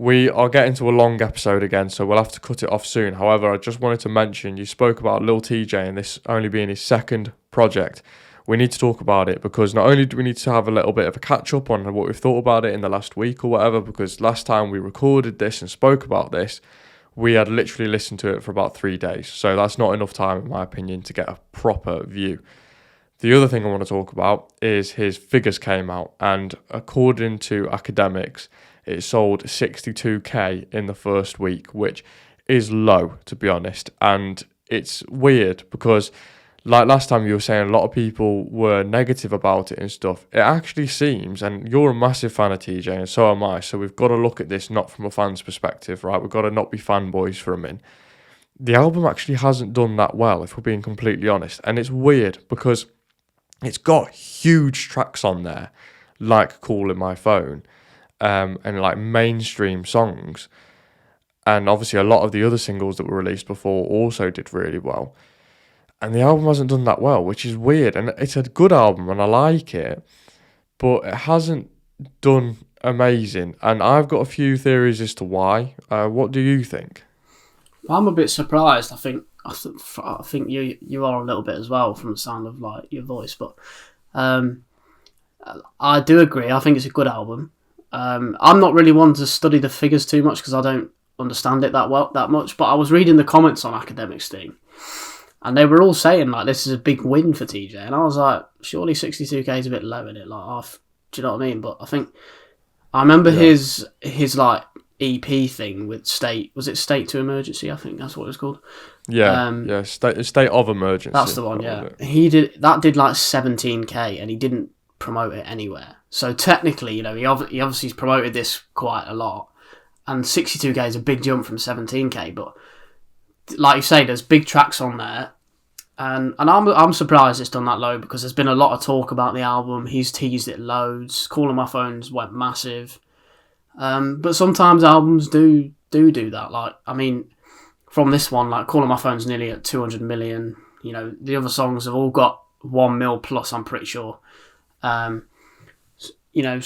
We are getting to a long episode again, so we'll have to cut it off soon. However, I just wanted to mention, you spoke about Lil Tjay and this only being his second project. We need to talk about it because not only do we need to have a little bit of a catch up on what we've thought about it in the last week or whatever, because last time we recorded this and spoke about this, we had literally listened to it for about 3 days. So that's not enough time, in my opinion, to get a proper view. The other thing I want to talk about is his figures came out, and according to academics, it sold 62k in the first week, which is low, to be honest. And it's weird because, like last time you were saying, a lot of people were negative about it and stuff. It actually seems, and you're a massive fan of TJ, and so am I, so we've got to look at this not from a fan's perspective, right? We've got to not be fanboys for a minute. The album actually hasn't done that well, if we're being completely honest. And it's weird because it's got huge tracks on there, like Calling My Phone, and like mainstream songs. And obviously a lot of the other singles that were released before also did really well. And the album hasn't done that well, which is weird. And it's a good album and I like it, but it hasn't done amazing. And I've got a few theories as to why. What do you think? I'm a bit surprised. I think you are a little bit as well from the sound of like your voice, but I do agree. I think it's a good album. I'm not really one to study the figures too much because I don't understand it that much. But I was reading the comments on Academics thing, and they were all saying like this is a big win for TJ, and I was like, surely 62k is a bit low in it. Like, do you know what I mean? But I remember his like EP thing with State. Was it State to Emergency? I think that's what it was called. Yeah, State of Emergency. That's the one. Yeah, he did like 17k, and he didn't promote it anywhere. So technically, you know, he obviously promoted this quite a lot, and 62k is a big jump from 17k. But like you say, there's big tracks on there, and I'm surprised it's done that low because there's been a lot of talk about the album. He's teased it loads. Calling My Phones went massive, but sometimes albums do that. Like, I mean, from this one, like Calling My Phone's nearly at 200 million. You know, the other songs have all got 1 mil plus. I'm pretty sure. You know,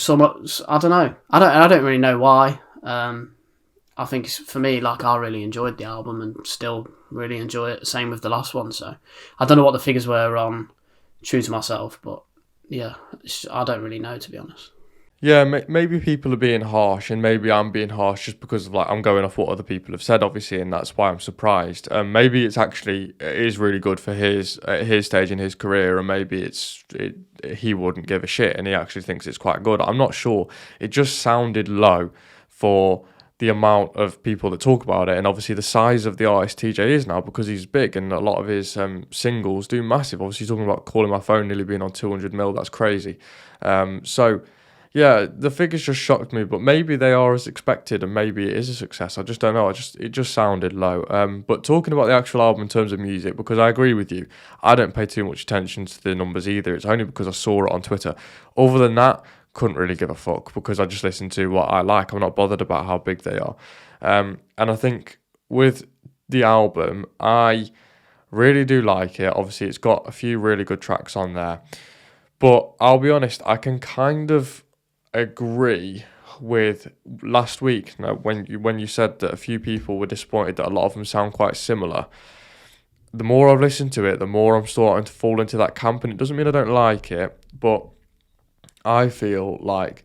I don't know. I don't really know why. I think for me, like, I really enjoyed the album and still really enjoy it. Same with the last one. So I don't know what the figures were on True to Myself, but yeah, I don't really know, to be honest. Yeah, maybe people are being harsh, and maybe I'm being harsh just because of like I'm going off what other people have said, obviously, and that's why I'm surprised. Maybe it is really good for his stage in his career, and maybe he wouldn't give a shit, and he actually thinks it's quite good. I'm not sure. It just sounded low for the amount of people that talk about it, and obviously the size of the artist TJ is now because he's big, and a lot of his singles do massive. Obviously, talking about Calling My Phone nearly being on 200 mil, that's crazy. So. Yeah, the figures just shocked me, but maybe they are as expected, and maybe it is a success. I just don't know. It just sounded low. But talking about the actual album in terms of music, because I agree with you, I don't pay too much attention to the numbers either. It's only because I saw it on Twitter. Other than that, couldn't really give a fuck because I just listen to what I like. I'm not bothered about how big they are. And I think with the album, I really do like it. Obviously, it's got a few really good tracks on there. But I'll be honest, I can kind of agree with last week when you said that a few people were disappointed that a lot of them sound quite similar. The more I've listened to it, the more I'm starting to fall into that camp, and it doesn't mean I don't like it, but I feel like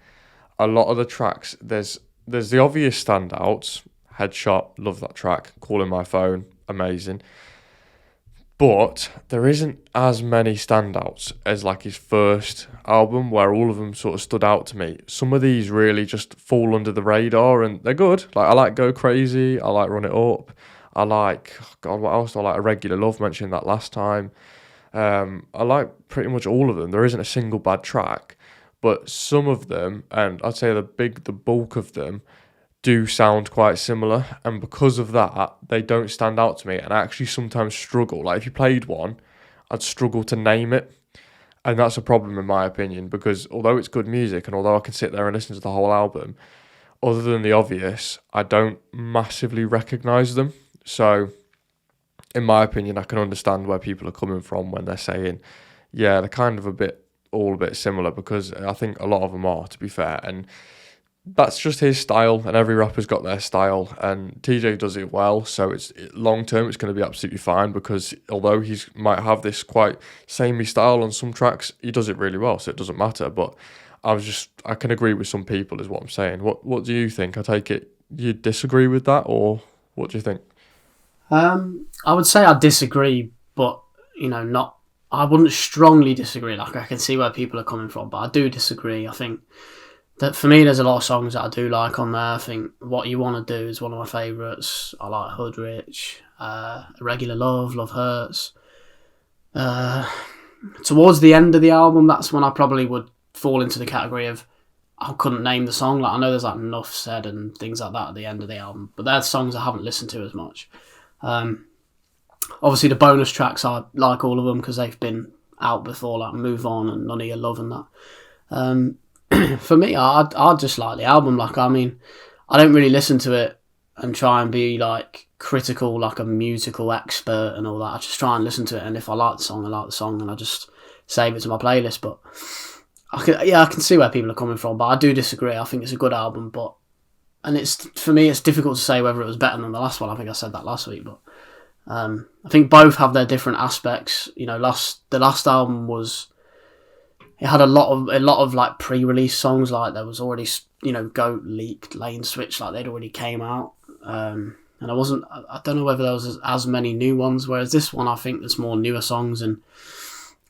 a lot of the tracks, there's the obvious standouts. Headshot, love that track. Calling My Phone, amazing. But there isn't as many standouts as like his first album where all of them sort of stood out to me. Some of these really just fall under the radar and they're good. Like I like Go Crazy, I like Run It Up, I like, God, what else do I like? A Regular Love, mentioned that last time. I like pretty much all of them. There isn't a single bad track, but some of them, and I'd say the bulk of them, do sound quite similar, and because of that they don't stand out to me, and I actually sometimes struggle. Like if you played one, I'd struggle to name it, and that's a problem in my opinion, because although it's good music and although I can sit there and listen to the whole album, other than the obvious, I don't massively recognise them. So in my opinion, I can understand where people are coming from when they're saying, yeah, they're kind of all a bit similar, because I think a lot of them are, to be fair. And that's just his style, and every rapper's got their style, and TJ does it well. So it's long term, it's going to be absolutely fine because although he's might have this quite samey style on some tracks, he does it really well. So it doesn't matter. But I can agree with some people, is what I'm saying. What do you think? I take it you disagree with that, or what do you think? I would say I disagree, but not. I wouldn't strongly disagree. Like, I can see where people are coming from, but I do disagree. I think that for me, there's a lot of songs that I do like on there. I think What You Want to Do is one of my favourites. I like Hood Rich, Regular Love, Love Hurts. Towards the end of the album, that's when I probably would fall into the category of I couldn't name the song. Like, I know there's like Enough Said and things like that at the end of the album, but they're songs I haven't listened to as much. Obviously, the bonus tracks, I like all of them because they've been out before, like Move On and None of Your Love and that. For me, I just like the album. Like, I mean, I don't really listen to it and try and be like critical, like a musical expert and all that. I just try and listen to it, and if I like the song, I like the song, and I just save it to my playlist. But I can see where people are coming from, but I do disagree. I think it's a good album, and for me, it's difficult to say whether it was better than the last one. I think I said that last week, but I think both have their different aspects. The last album it had a lot of like pre-release songs, like there was already Goat, Leaked, Lane Switch, like they'd already came out, and I don't know whether there was as many new ones. Whereas this one, I think there's more newer songs, and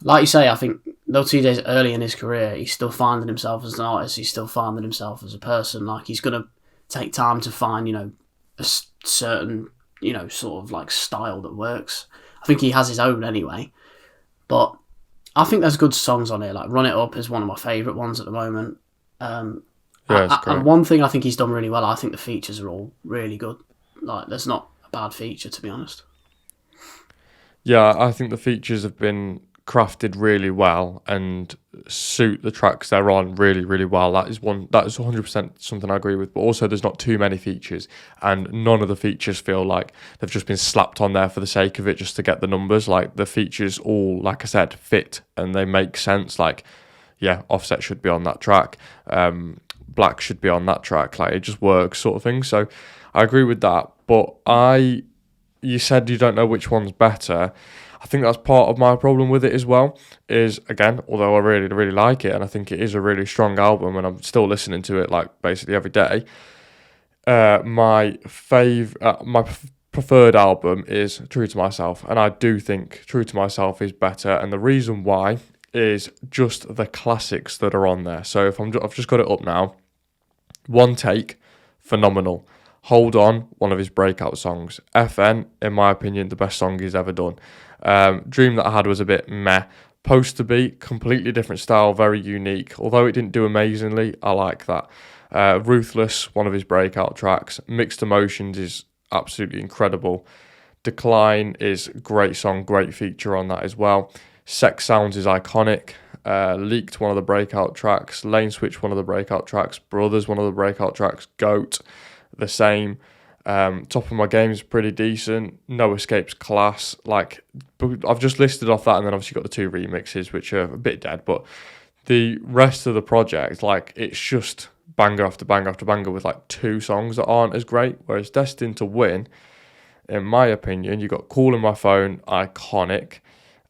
like you say, I think Lil Tjay's early in his career, he's still finding himself as an artist. He's still finding himself as a person. Like, he's gonna take time to find a certain sort of like style that works. I think he has his own anyway, but I think there's good songs on here. Like Run It Up is one of my favourite ones at the moment. Yeah, it's great. And one thing I think he's done really well, I think the features are all really good. Like, there's not a bad feature, to be honest. Yeah, I think the features have been crafted really well and suit the tracks they're on really, really well. That is 100% something I agree with. But also, there's not too many features, and none of the features feel like they've just been slapped on there for the sake of it, just to get the numbers. Like, the features all, like I said, fit and they make sense. Like, yeah, Offset should be on that track. Black should be on that track. Like, it just works, sort of thing. So I agree with that. But you said you don't know which one's better. I think that's part of my problem with it as well, is, again, although I really, really like it, and I think it is a really strong album, and I'm still listening to it, like, basically every day, my preferred album is True to Myself, and I do think True to Myself is better, and the reason why is just the classics that are on there. So I've just got it up now. One Take, phenomenal. Hold On, one of his breakout songs. FN, in my opinion, the best song he's ever done. Dream That I Had was a bit meh. Poster Beat, completely different style, very unique. Although it didn't do amazingly, I like that. Ruthless, one of his breakout tracks. Mixed Emotions is absolutely incredible. Decline is a great song, great feature on that as well. Sex Sounds is iconic. Leaked, one of the breakout tracks. Lane Switch, one of the breakout tracks. Brothers, one of the breakout tracks. Goat, the same. Top of My Game is pretty decent. No Escape's class. Like, I've just listed off that, and then obviously got the two remixes, which are a bit dead, but the rest of the project, like, it's just banger after banger after banger with like two songs that aren't as great. Whereas Destined to Win, in my opinion, you got Call in My Phone, iconic.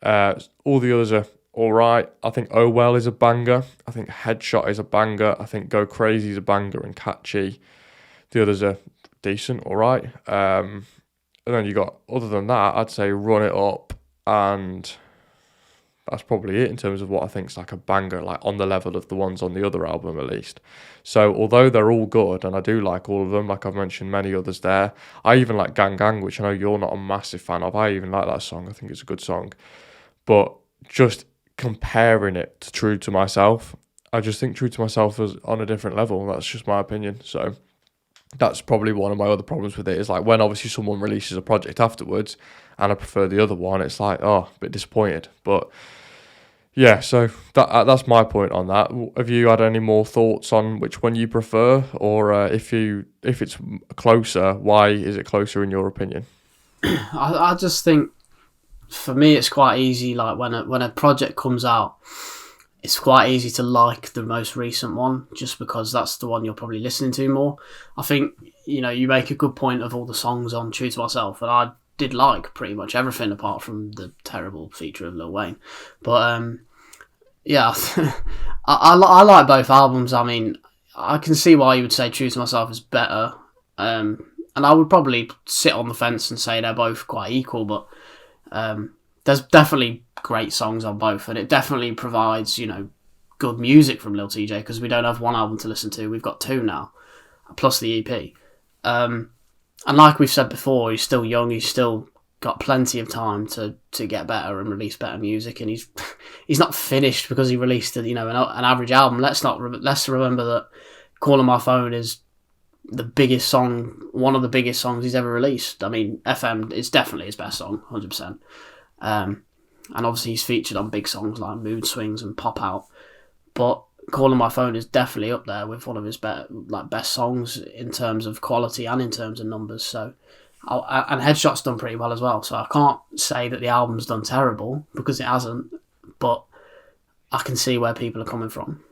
All the others are alright. I think Oh Well is a banger. I think Headshot is a banger. I think Go Crazy is a banger and catchy. The others are decent, alright. And then you got, other than that, I'd say Run It Up, and that's probably it in terms of what I think is like a banger, like on the level of the ones on the other album at least. So although they're all good, and I do like all of them, like I've mentioned many others there, I even like Gang Gang, which I know you're not a massive fan of. I even like that song. I think it's a good song. But just comparing it to True to Myself, I just think True to Myself is on a different level. That's just my opinion. So that's probably one of my other problems with it, is like when obviously someone releases a project afterwards and I prefer the other one, it's like, oh, a bit disappointed. But yeah, so that's my point on that. Have you had any more thoughts on which one you prefer, or if it's closer, why is it closer in your opinion? I just think, for me, it's quite easy. Like, when a project comes out, it's quite easy to like the most recent one just because that's the one you're probably listening to more. I think, you make a good point of all the songs on True to Myself, and I did like pretty much everything apart from the terrible feature of Lil Wayne. But yeah, I like both albums. I mean, I can see why you would say True to Myself is better. And I would probably sit on the fence and say they're both quite equal, but there's definitely great songs on both, and it definitely provides, good music from Lil Tjay, because we don't have one album to listen to, we've got two now, plus the EP. And like we've said before, he's still young, he's still got plenty of time to get better and release better music, and he's not finished because he released an average album. Let's remember that Calling My Phone is the biggest song, one of the biggest songs he's ever released. I mean, FM is definitely his best song, 100%. And obviously he's featured on big songs like Mood Swings and Pop Out, but Calling My Phone is definitely up there with one of his best songs in terms of quality and in terms of numbers. So, and Headshot's done pretty well as well. So I can't say that the album's done terrible, because it hasn't, but I can see where people are coming from.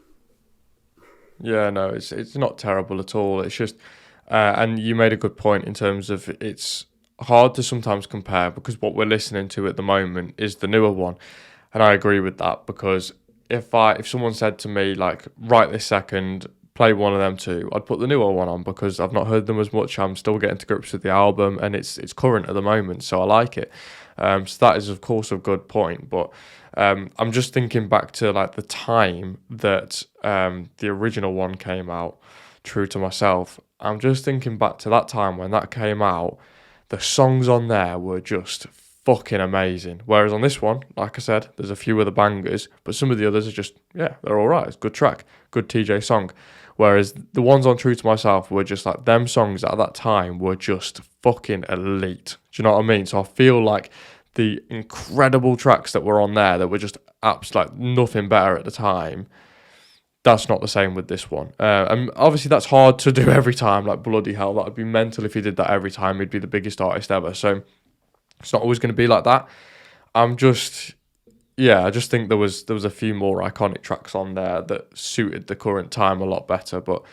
Yeah, no, it's not terrible at all. It's just, and you made a good point in terms of it's hard to sometimes compare, because what we're listening to at the moment is the newer one, and I agree with that, because if someone said to me, like, right this second, play one of them two, I'd put the newer one on, because I've not heard them as much. I'm still getting to grips with the album, and it's current at the moment, so I like it. So that is of course a good point, but I'm just thinking back to like the time that the original one came out, True to Myself. I'm just thinking back to that time when that came out. The songs on there were just fucking amazing. Whereas on this one, like I said, there's a few other bangers, but some of the others are just, yeah, they're all right. It's a good track, good TJ song. Whereas the ones on True to Myself were just like, them songs at that time were just fucking elite. Do you know what I mean? So I feel like the incredible tracks that were on there that were just like nothing better at the time, that's not the same with this one. And obviously that's hard to do every time, like bloody hell, that would be mental if he did that every time. He'd be the biggest artist ever. So it's not always going to be like that. I just think there was a few more iconic tracks on there that suited the current time a lot better, but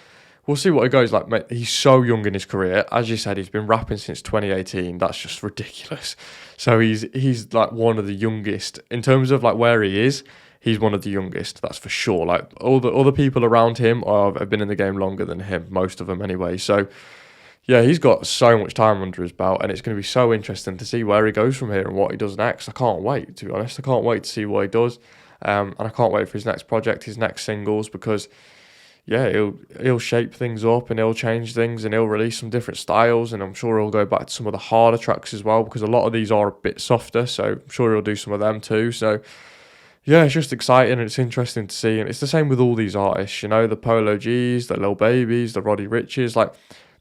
we'll see what it goes like. Mate, he's so young in his career. As you said, he's been rapping since 2018. That's just ridiculous. So he's like one of the youngest in terms of like where he is. He's one of the youngest, that's for sure. Like all the other people around him have been in the game longer than him, most of them anyway. So yeah, he's got so much time under his belt, and it's going to be so interesting to see where he goes from here and what he does next. I can't wait, to be honest. I can't wait to see what he does, and I can't wait for his next project, his next singles, because yeah, he'll shape things up and he'll change things and he'll release some different styles, and I'm sure he'll go back to some of the harder tracks as well, because a lot of these are a bit softer, so I'm sure he'll do some of them too. So yeah, it's just exciting and it's interesting to see, and it's the same with all these artists, the Polo G's, the Lil Babies, the Roddy Riches, like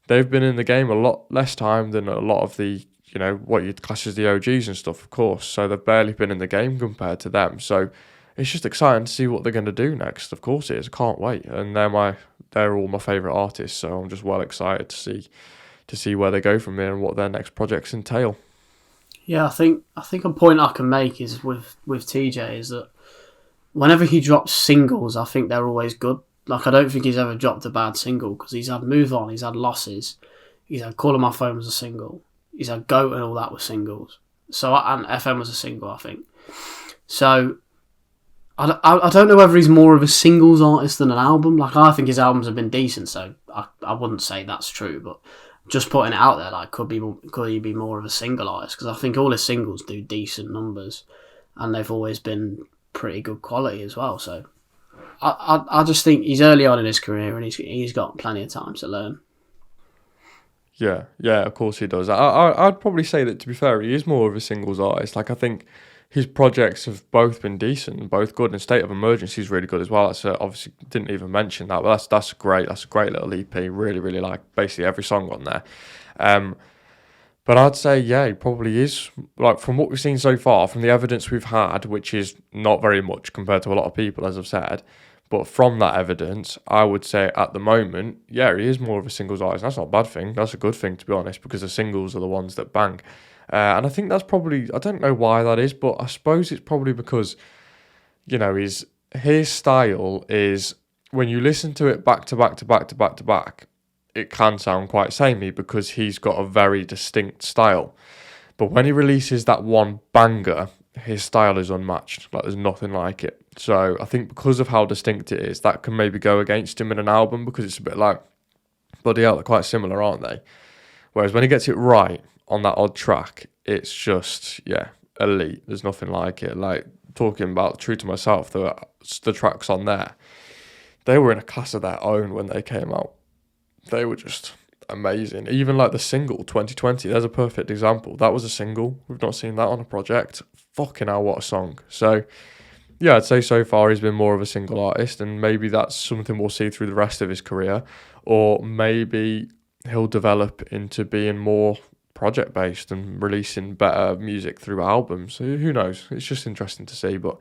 they've been in the game a lot less time than a lot of the, what you'd class as the OGs and stuff, of course, so they've barely been in the game compared to them. So it's just exciting to see what they're going to do next. Of course it is. I can't wait. And they're all my favourite artists, so I'm just well excited to see where they go from here and what their next projects entail. Yeah, I think a point I can make is with TJ is that whenever he drops singles, I think they're always good. Like, I don't think he's ever dropped a bad single, because he's had Move On, he's had Losses, he's had Calling My Phone was a single, he's had Goat and all that were singles. So, and FM was a single, I think. So I don't know whether he's more of a singles artist than an album. Like, I think his albums have been decent, so I wouldn't say that's true, but just putting it out there, like, could he be more of a single artist? Because I think all his singles do decent numbers, and they've always been pretty good quality as well. So I just think he's early on in his career, and he's got plenty of time to learn. Yeah, of course he does. I'd probably say that, to be fair, he is more of a singles artist. Like, I think his projects have both been decent and both good, and State of Emergency is really good as well. That's obviously didn't even mention that, but that's great. That's a great little EP. Really, really like basically every song on there. But I'd say, yeah, he probably is, like, from what we've seen so far, from the evidence we've had, which is not very much compared to a lot of people, as I've said, but from that evidence, I would say at the moment, yeah, he is more of a singles artist. That's not a bad thing. That's a good thing, to be honest, because the singles are the ones that bang. And I think that's probably, I don't know why that is, but I suppose it's probably because, he's his style is, when you listen to it back to back to back to back to back, it can sound quite samey because he's got a very distinct style. But when he releases that one banger, his style is unmatched. Like, there's nothing like it. So I think because of how distinct it is, that can maybe go against him in an album, because it's a bit like, bloody hell, they're quite similar, aren't they? Whereas when he gets it right on that odd track, it's just, yeah, elite. There's nothing like it. Like, talking about True to Myself, the tracks on there, they were in a class of their own when they came out. They were just amazing. Even like the single 2020, there's a perfect example. That was a single. We've not seen that on a project. Fucking hell, what a song. So yeah, I'd say so far he's been more of a single artist, and maybe that's something we'll see through the rest of his career. Or maybe he'll develop into being more project based and releasing better music through albums. Who knows? It's just interesting to see. But